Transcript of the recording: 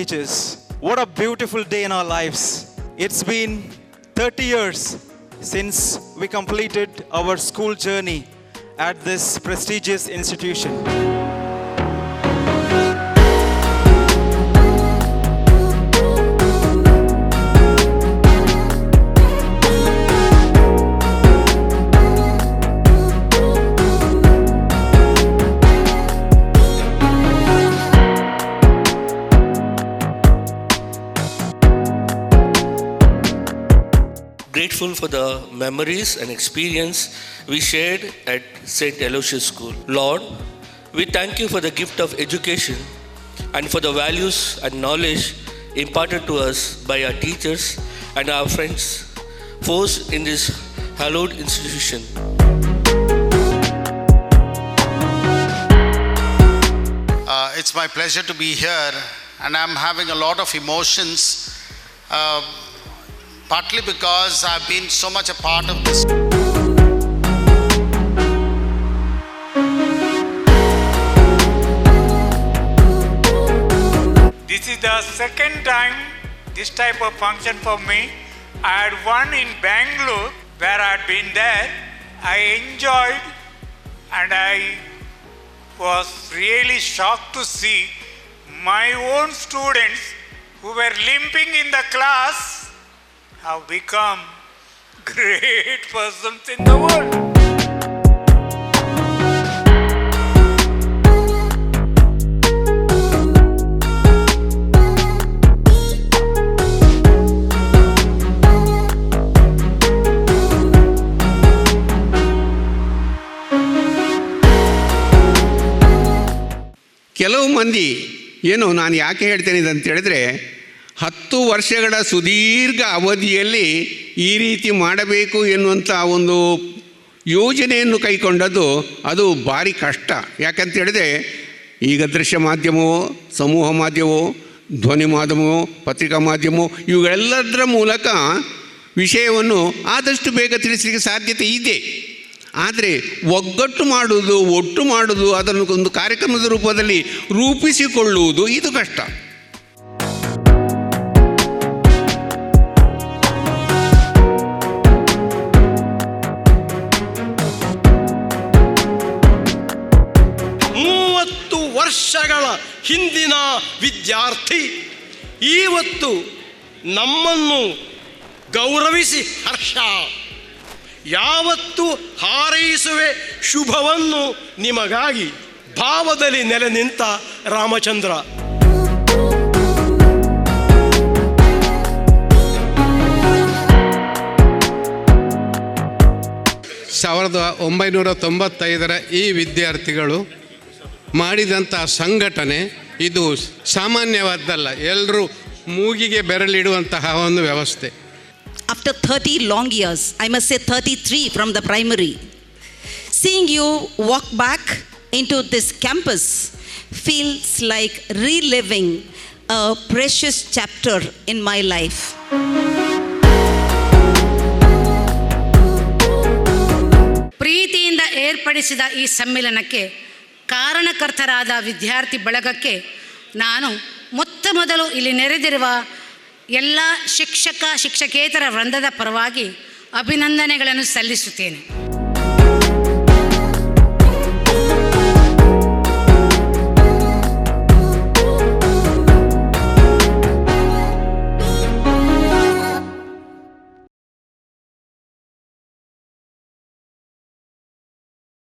teachers. What a beautiful day in our lives. It's been 30 years since we completed our school journey at this prestigious institution. Grateful for the memories and experience we shared at St. Aloysius School. Lord, we thank you for the gift of education and for the values and knowledge imparted to us by our teachers and our friends forced in this hallowed institution. It's my pleasure to be here, and I'm having a lot of emotions. Partly because I've been so much a part of this. This is the second time this type of function for me. I had one in Bangalore where I had been there. I enjoyed, and I was really shocked to see my own students who were limping in the class have become great persons in the world. ಕೆಲವು ಮಂದಿ ಏನು ನಾನು ಯಾಕೆ ಹೇಳ್ತೇನೆ ಅಂತ ಹೇಳಿದ್ರೆ 10 ವರ್ಷಗಳ ಸುದೀರ್ಘ ಅವಧಿಯಲ್ಲಿ ಈ ರೀತಿ ಮಾಡಬೇಕು ಎನ್ನುವಂಥ ಒಂದು ಯೋಜನೆಯನ್ನು ಕೈಗೊಂಡದ್ದು ಅದು ಭಾರಿ ಕಷ್ಟ. ಯಾಕಂತ ಹೇಳಿದ್ರೆ ಈಗ ದೃಶ್ಯ ಮಾಧ್ಯಮವೋ, ಸಮೂಹ ಮಾಧ್ಯಮವೋ, ಧ್ವನಿ ಮಾಧ್ಯಮವೋ, ಪತ್ರಿಕಾ ಮಾಧ್ಯಮವೋ ಇವುಗಳೆಲ್ಲದರ ಮೂಲಕ ವಿಷಯವನ್ನು ಆದಷ್ಟು ಬೇಗ ತಿಳಿಸಲಿಕ್ಕೆ ಸಾಧ್ಯತೆ ಇದೆ. ಆದರೆ ಒಗ್ಗಟ್ಟು ಮಾಡುವುದು, ಒಟ್ಟು ಮಾಡುವುದು, ಅದನ್ನು ಒಂದು ಕಾರ್ಯಕ್ರಮದ ರೂಪದಲ್ಲಿ ರೂಪಿಸಿಕೊಳ್ಳುವುದು ಇದು ಕಷ್ಟ. ವರ್ಷಗಳ ಹಿಂದಿನ ವಿದ್ಯಾರ್ಥಿ ಇವತ್ತು ನಮ್ಮನ್ನು ಗೌರವಿಸಿ ಹರ್ಷ. ಯಾವತ್ತು ಹಾರೈಸುವೆ ಶುಭವನ್ನು ನಿಮಗಾಗಿ ಭಾವದಲ್ಲಿ ನೆಲೆ ನಿಂತ ರಾಮಚಂದ್ರ. 1995 ಈ ವಿದ್ಯಾರ್ಥಿಗಳು ಮಾಡಿದಂಥ ಸಂಘಟನೆ ಇದು ಸಾಮಾನ್ಯವಾದ್ದಲ್ಲ. ಎಲ್ಲರೂ ಮೂಗಿಗೆ ಬೆರಳಿಡುವಂತಹ ಒಂದು ವ್ಯವಸ್ಥೆ. After 30 long years, I must say 33 from the primary, seeing you walk back into this campus feels like reliving a precious chapter in my life. ಪ್ರೀತಿಯಿಂದ ಏರ್ಪಡಿಸಿದ ಈ ಸಮ್ಮೇಳನಕ್ಕೆ ಕಾರಣಕರ್ತರಾದ ವಿದ್ಯಾರ್ಥಿ ಬಳಗಕ್ಕೆ ನಾನು ಮೊದಲು ಇಲ್ಲಿ ನೆರೆದಿರುವ ಎಲ್ಲ ಶಿಕ್ಷಕೇತರ ವೃಂದದ ಪರವಾಗಿ ಅಭಿನಂದನೆಗಳನ್ನು ಸಲ್ಲಿಸುತ್ತೇನೆ.